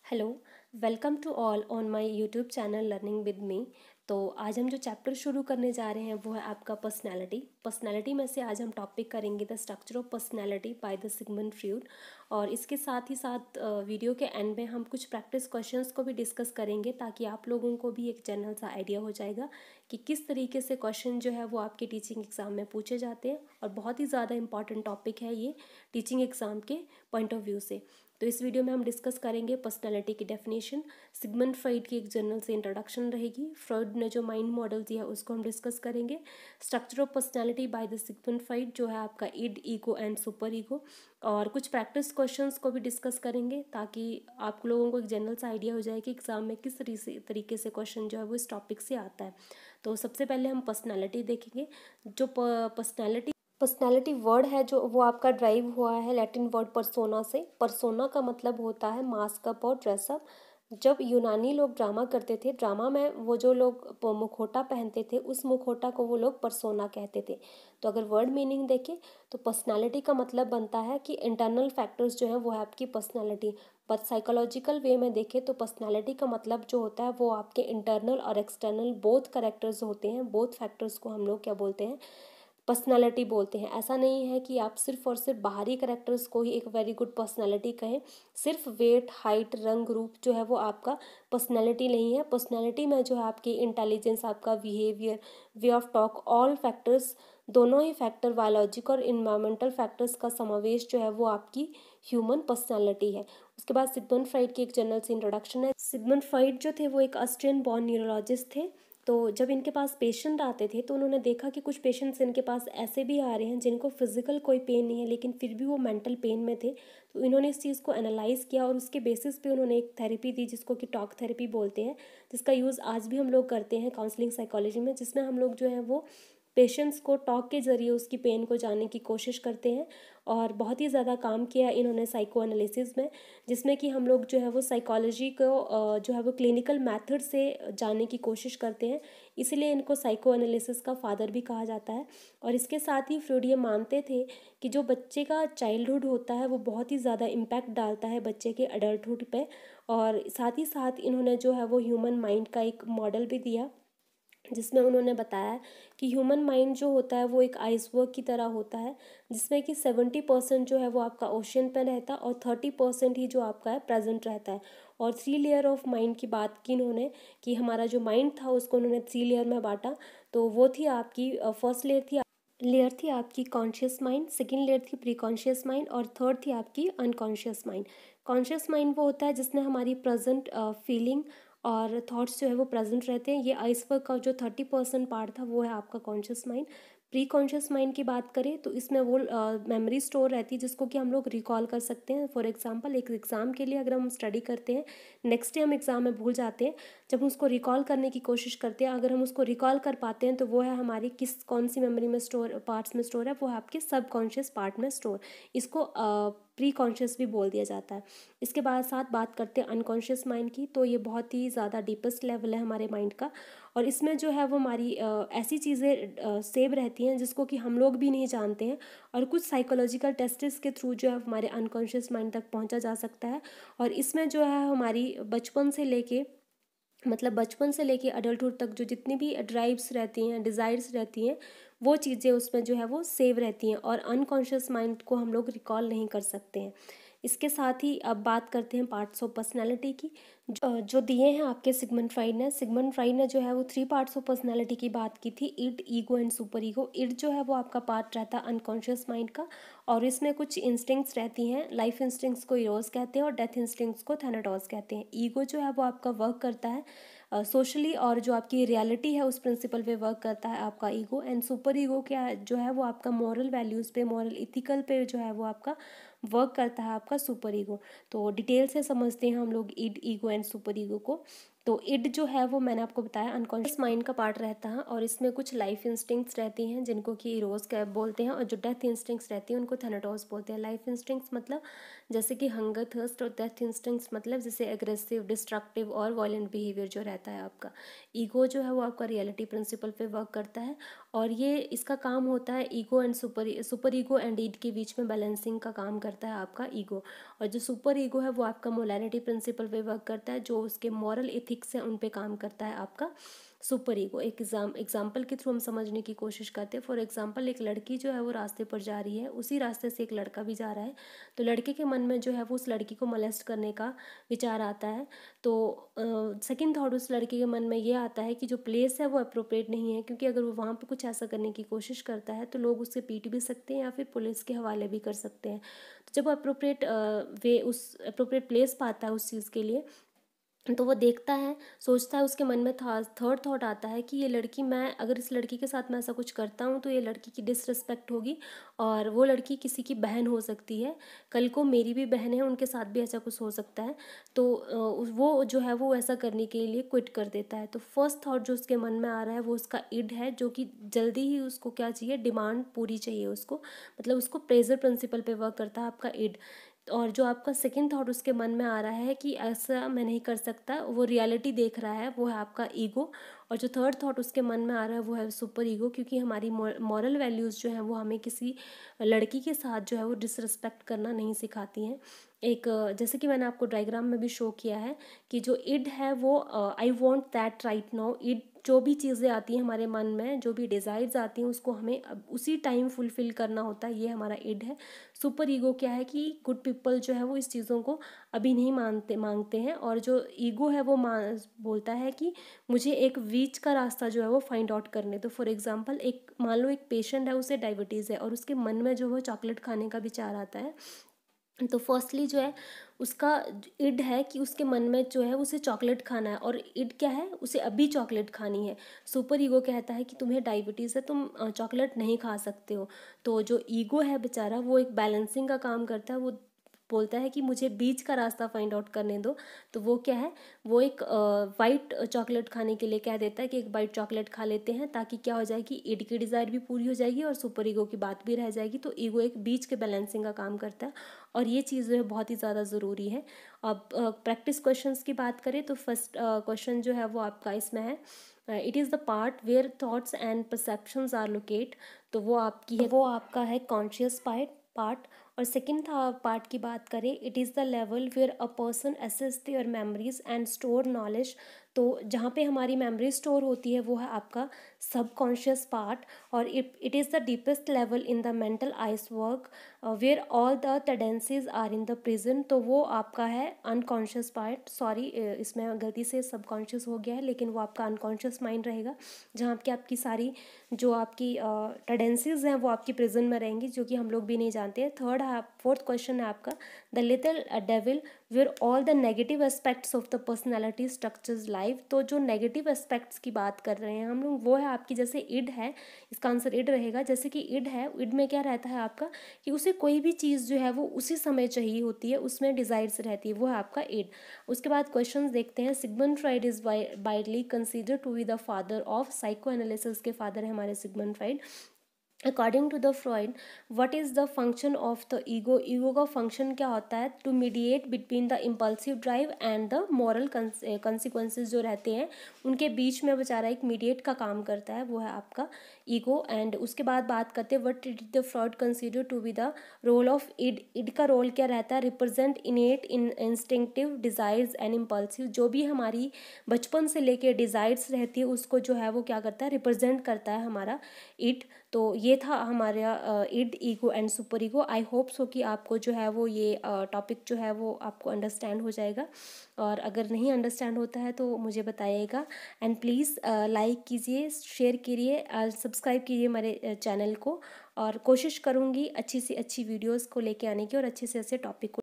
Hello, welcome to all on my YouTube channel learning with me. तो आज हम जो चैप्टर शुरू करने जा रहे हैं वो है आपका पर्सनालिटी में से आज हम टॉपिक करेंगे the structure of personality by the Sigmund Freud. और इसके साथ ही साथ वीडियो के एंड में हम कुछ प्रैक्टिस क्वेश्चंस को भी डिस्कस करेंगे ताकि आप लोगों को भी एक जनरल सा आइडिया हो जाएगा कि किस तरीके से क्वेश्चन जो है वो आपके टीचिंग एग्ज़ाम में पूछे जाते हैं। और बहुत ही ज़्यादा इंपॉर्टेंट टॉपिक है ये टीचिंग एग्ज़ाम के पॉइंट ऑफ व्यू से। तो इस वीडियो में हम डिस्कस करेंगे पर्सनालिटी की डेफिनेशन, सिगमंड फ्रॉइड की एक जनरल से इंट्रोडक्शन रहेगी, फ्रॉइड ने जो माइंड मॉडल दिया उसको हम डिस्कस करेंगे, structure of personality by the Sigmund Freud जो है आपका id, ego and super ego, और कुछ प्रैक्टिस क्वेश्चंस को भी डिस्कस करेंगे ताकि आप लोगों को एक जनरल सा आइडिया हो जाए कि एग्जाम में किस तरीके से क्वेश्चन जो है वो इस टॉपिक से आता है। तो सबसे पहले हम पर्सनालिटी देखेंगे। जो पर्सनैलिटी वर्ड है जो वो आपका ड्राइव हुआ है लैटिन वर्ड परसोना से। परसोना का मतलब होता है मास्कअप और ड्रेसअप। जब यूनानी लोग ड्रामा करते थे, ड्रामा में वो जो लोग मुखौटा पहनते थे उस मुखौटा को वो लोग परसोना कहते थे। तो अगर वर्ड मीनिंग देखें तो पर्सनालिटी का मतलब बनता है कि इंटरनल फैक्टर्स जो है वो है आपकी पर्सनालिटी। पर साइकोलॉजिकल वे में देखें तो पर्सनालिटी का मतलब जो होता है वो आपके इंटरनल और एक्सटर्नल बोथ करेक्टर्स होते हैं। बोथ फैक्टर्स को हम लोग क्या बोलते हैं, पर्सनालिटी बोलते हैं। ऐसा नहीं है कि आप सिर्फ और सिर्फ बाहरी करेक्टर्स को ही एक वेरी गुड पर्सनालिटी कहें। सिर्फ वेट, हाइट, रंग, रूप जो है वो आपका पर्सनालिटी नहीं है। पर्सनालिटी में जो है आपकी इंटेलिजेंस, आपका behaviour, way of talk, all factors, दोनों ही फैक्टर बायोलॉजिकल और इन्वायरमेंटल फैक्टर्स का समावेश जो है वो आपकी ह्यूमन पर्सनालिटी है। उसके बाद सिगमंड फ्रॉइड की एक जनरल सी इंट्रोडक्शन है। सिगमंड फ्रॉइड जो थे वो एक ऑस्ट्रियन बॉर्न न्यूरोलॉजिस्ट थे। तो जब इनके पास पेशेंट आते थे तो उन्होंने देखा कि कुछ पेशेंट्स इनके पास ऐसे भी आ रहे हैं जिनको फिजिकल कोई पेन नहीं है लेकिन फिर भी वो मेंटल पेन में थे। तो इन्होंने इस चीज़ को एनालाइज किया और उसके बेसिस पे उन्होंने एक थेरेपी दी जिसको कि टॉक थेरेपी बोलते हैं, जिसका यूज़ आज भी हम लोग करते हैं काउंसलिंग साइकोलॉजी में, जिसमें हम लोग जो है वो पेशेंट्स को टॉक के ज़रिए उसकी पेन को जानने की कोशिश करते हैं। और बहुत ही ज़्यादा काम किया इन्होंने साइको एनालिसिस में, जिसमें कि हम लोग जो है वो साइकोलॉजी को जो है वो क्लिनिकल मेथड से जानने की कोशिश करते हैं। इसीलिए इनको साइको एनालिसिस का फादर भी कहा जाता है। और इसके साथ ही फ्रॉइड ये मानते थे कि जो बच्चे का चाइल्डहुड होता है वो बहुत ही ज़्यादा इम्पैक्ट डालता है बच्चे के अडल्टहुड पे। और साथ ही साथ इन्होंने जो है वो ह्यूमन माइंड का एक मॉडल भी दिया जिसमें उन्होंने बताया कि ह्यूमन माइंड जो होता है वो एक आइसबर्ग की तरह होता है, जिसमें कि 70% जो है वो आपका ओशन पे रहता है और 30% ही जो आपका है प्रेजेंट रहता है। और 3 लेयर ऑफ माइंड की बात की इन्होंने कि हमारा जो माइंड था उसको उन्होंने 3 लेयर में बांटा। तो वो थी आपकी फर्स्ट लेयर थी आपकी कॉन्शियस माइंड, सेकेंड लेयर थी प्री कॉन्शियस माइंड, और थर्ड थी आपकी अनकॉन्शियस माइंड। कॉन्शियस माइंड वो होता है जिसमें हमारी प्रेजेंट फीलिंग और थॉट्स जो है वो प्रेजेंट रहते हैं। ये आइसबर्ग का जो 30% पार्ट था वो है आपका conscious mind. Pre conscious mind की बात करें तो इसमें वो मेमोरी स्टोर रहती है जिसको कि हम लोग रिकॉल कर सकते हैं। फॉर एग्जांपल एक एग्ज़ाम के लिए अगर हम स्टडी करते हैं, नेक्स्ट डे हम एग्ज़ाम में भूल जाते हैं, जब हम उसको रिकॉल करने की कोशिश करते हैं, अगर हम उसको रिकॉल कर पाते हैं तो वो है हमारी कौन सी मेमोरी में स्टोर, पार्ट्स में स्टोर है, वो है आपके सबकॉन्शियस पार्ट में स्टोर। इसको प्री कॉन्शियस भी बोल दिया जाता है। इसके बाद साथ बात करते हैं अनकॉन्शियस माइंड की, तो ये बहुत ही ज़्यादा डीपेस्ट लेवल है हमारे माइंड का। और इसमें जो है वो हमारी ऐसी चीज़ें सेव रहती हैं जिसको कि हम लोग भी नहीं जानते हैं, और कुछ साइकोलॉजिकल टेस्ट्स के थ्रू जो है हमारे अनकॉन्शियस माइंड तक पहुंचा जा सकता है। और इसमें जो है हमारी बचपन से लेके अडल्टहुड तक जो जितनी भी ड्राइव्स रहती हैं, डिज़ायर्स रहती हैं, वो चीज़ें उसमें जो है वो सेव रहती हैं और अनकॉन्शियस माइंड को हम लोग रिकॉल नहीं कर सकते हैं। इसके साथ ही अब बात करते हैं पार्ट्स ऑफ पर्सनालिटी की जो दिए हैं आपके सिगमंड फ्रॉइड ने जो है वो 3 पार्ट्स ऑफ पर्सनालिटी की बात की थी, id, ego and super ego. Id जो है वो आपका पार्ट रहता है अनकॉन्शियस माइंड का, और इसमें कुछ इंस्टिंक्ट्स रहती हैं। लाइफ इंस्टिंक्ट्स को इरोस कहते हैं और डेथ इंस्टिंक्ट्स को थैनाटोस कहते हैं। ईगो जो है वो आपका वर्क करता है सोशली, और जो आपकी रियलिटी है उस प्रिंसिपल पे वर्क करता है आपका ईगो। एंड सुपर ईगो क्या जो है वो आपका मॉरल वैल्यूज़ पे, मॉरल इथिकल पे जो है वो आपका वर्क करता है आपका सुपर ईगो। तो डिटेल से समझते हैं हम लोग ईड, ईगो एंड सुपर ईगो को। तो इड जो है वो मैंने आपको बताया अनकॉन्शियस माइंड का पार्ट रहता है, और इसमें कुछ लाइफ इंस्टिंक्ट्स रहती हैं जिनको कि इरोज क्या बोलते हैं, और जो डेथ इंस्टिंक्ट्स रहती हैं उनको थैनाटोस बोलते हैं। लाइफ इंस्टिंक्ट्स मतलब जैसे कि हंगर, थर्स्ट, और डेथ इंस्टिंक्ट्स मतलब जैसे एग्रेसिव, डिस्ट्रक्टिव और वायलेंट बिहेवियर जो रहता है आपका। ईगो जो है वो आपका रियलिटी प्रिंसिपल पे वर्क करता है, और ये इसका काम होता है ego and super ego and id के बीच में बैलेंसिंग का काम करता है आपका ईगो। और जो सुपर ईगो है वो आपका मोरालिटी प्रिंसिपल पे वर्क करता है, जो उसके मॉरल एथिक्स हैं उन पे काम करता है आपका सुपर ईगो। एक एग्जाम्पल के थ्रू हम समझने की कोशिश करते हैं। फॉर एग्जाम्पल, एक लड़की जो है वो रास्ते पर जा रही है, उसी रास्ते से एक लड़का भी जा रहा है, तो लड़के के मन में जो है वो उस लड़की को मोलेस्ट करने का विचार आता है। तो सेकंड थॉट उस लड़के के मन में ये आता है कि जो प्लेस है वो अप्रोप्रिएट नहीं है, क्योंकि अगर वो वहाँ पे कुछ ऐसा करने की कोशिश करता है तो लोग उससे पीट भी सकते हैं या फिर पुलिस के हवाले भी कर सकते हैं। तो जब वो अप्रोप्रिएट वे उस अप्रोप्रिएट प्लेस पाता है उस चीज़ के लिए, तो वो देखता है, सोचता है, उसके मन में था थर्ड थॉट आता है कि ये लड़की, मैं अगर इस लड़की के साथ मैं ऐसा कुछ करता हूँ तो ये लड़की की डिसरिस्पेक्ट होगी, और वो लड़की किसी की बहन हो सकती है, कल को मेरी भी बहन है, उनके साथ भी ऐसा कुछ हो सकता है। तो वो जो है वो ऐसा करने के लिए क्विट कर देता है। तो फर्स्ट थॉट जो उसके मन में आ रहा है वो उसका इड है, जो कि जल्दी ही उसको क्या चाहिए, डिमांड पूरी चाहिए उसको, मतलब उसको प्रेजर प्रिंसिपल पे वर्क करता है आपका इड। और जो आपका सेकंड थॉट उसके मन में आ रहा है कि ऐसा मैं नहीं कर सकता, वो रियलिटी देख रहा है, वो है आपका ईगो। और जो थर्ड थॉट उसके मन में आ रहा है वो है सुपर ईगो, क्योंकि हमारी मॉरल वैल्यूज़ जो हैं वो हमें किसी लड़की के साथ जो है वो डिसरिस्पेक्ट करना नहीं सिखाती हैं। एक जैसे कि मैंने आपको डायग्राम में भी शो किया है कि जो इड है वो I want that right now, id जो भी चीज़ें आती हैं हमारे मन में, जो भी डिज़ायर्स आती हैं उसको हमें अब उसी टाइम फुलफ़िल करना होता है, ये हमारा इड है। सुपर ईगो क्या है कि गुड पीपल जो है वो इस चीज़ों को अभी नहीं मांगते हैं, और जो ईगो है वो बोलता है कि मुझे एक बीच का रास्ता जो है वो फाइंड आउट करने दो। फॉर एग्जांपल, एक मान लो एक पेशेंट है, उसे डायबिटीज़ है और उसके मन में जो है चॉकलेट खाने का विचार आता है। तो फर्स्टली जो है उसका इड है कि उसके मन में जो है उसे चॉकलेट खाना है, और इड क्या है, उसे अभी चॉकलेट खानी है। सुपर ईगो कहता है कि तुम्हें डायबिटीज़ है, तुम चॉकलेट नहीं खा सकते हो। तो जो ईगो है बेचारा, वो एक बैलेंसिंग का काम करता है, वो बोलता है कि मुझे बीच का रास्ता फाइंड आउट करने दो। तो वो क्या है, वो एक वाइट चॉकलेट खाने के लिए कह देता है कि एक वाइट चॉकलेट खा लेते हैं, ताकि क्या हो जाएगी, ईड की डिज़ायर भी पूरी हो जाएगी और सुपर ईगो की बात भी रह जाएगी। तो ईगो एक बीच के बैलेंसिंग का काम करता है, और ये चीज़ जो है बहुत ही ज़्यादा ज़रूरी है। अब प्रैक्टिस क्वेश्चंस की बात करें तो फर्स्ट क्वेश्चन जो है वो आपका इसमें है, it is the part where thoughts and perceptions are locate. तो वो आपकी है, वो आपका है कॉन्शियस पार्ट। और सेकंड पार्ट की बात करें, it is the level where a person assess their memories and store knowledge. तो जहाँ पे हमारी मेमोरी स्टोर होती है वो है आपका सबकॉन्शियस पार्ट। और it is the deepest level in the mental iceberg where all the tendencies are in the present. तो वो आपका है अनकॉन्शियस पार्ट, सॉरी इसमें गलती से सबकॉन्शियस हो गया है, लेकिन वो आपका अनकॉन्शियस माइंड रहेगा, जहाँ पे आपकी सारी जो आपकी टेंडेंसीज हैं वो आपकी प्रेजेंट में रहेंगी, जो कि हम लोग भी नहीं जानते हैं। फोर्थ क्वेश्चन है आपका, the little devil where all the negative aspects of the personality structures life. तो जो नेगेटिव एस्पेक्ट्स की बात कर रहे हैं हम लोग, वो है आपकी, जैसे इड है, इसका आंसर इड रहेगा। जैसे कि इड है, इड में क्या रहता है आपका कि उसे कोई भी चीज़ जो है वो उसी समय चाहिए होती है, उसमें डिज़ायर्स रहती है, वो है आपका इड। उसके बाद क्वेश्चन देखते हैं, Sigmund Freud is widely consider to be the father of psycho analysis के फादर है हमारे Sigmund Freud. According to the Freud, what is the function of the ego, ego का फंक्शन क्या होता है, to mediate between the impulsive drive and the moral consequences जो रहते हैं उनके बीच में बेचारा एक मीडिएट का काम करता है, वो है आपका ईगो। एंड उसके बाद बात करते हैं, what did the Freud consider to be the role of id, id का रोल क्या रहता है, represent innate instinctive desires and impulsive. जो भी हमारी बचपन से लेके डिज़ायर्स रहती है उसको जो है वो क्या करता है, रिप्रेजेंट करता है हमारा इड। तो ये था हमारा id, ego and super ego. I hope so कि आपको जो है वो ये टॉपिक जो है वो आपको अंडरस्टैंड हो जाएगा, और अगर नहीं अंडरस्टैंड होता है तो मुझे बताइएगा। एंड प्लीज़ लाइक कीजिए, शेयर कीजिए, सब्सक्राइब कीजिए हमारे चैनल को, और कोशिश करूँगी अच्छी से अच्छी वीडियोज़ को लेके आने की और अच्छे से अच्छे टॉपिक को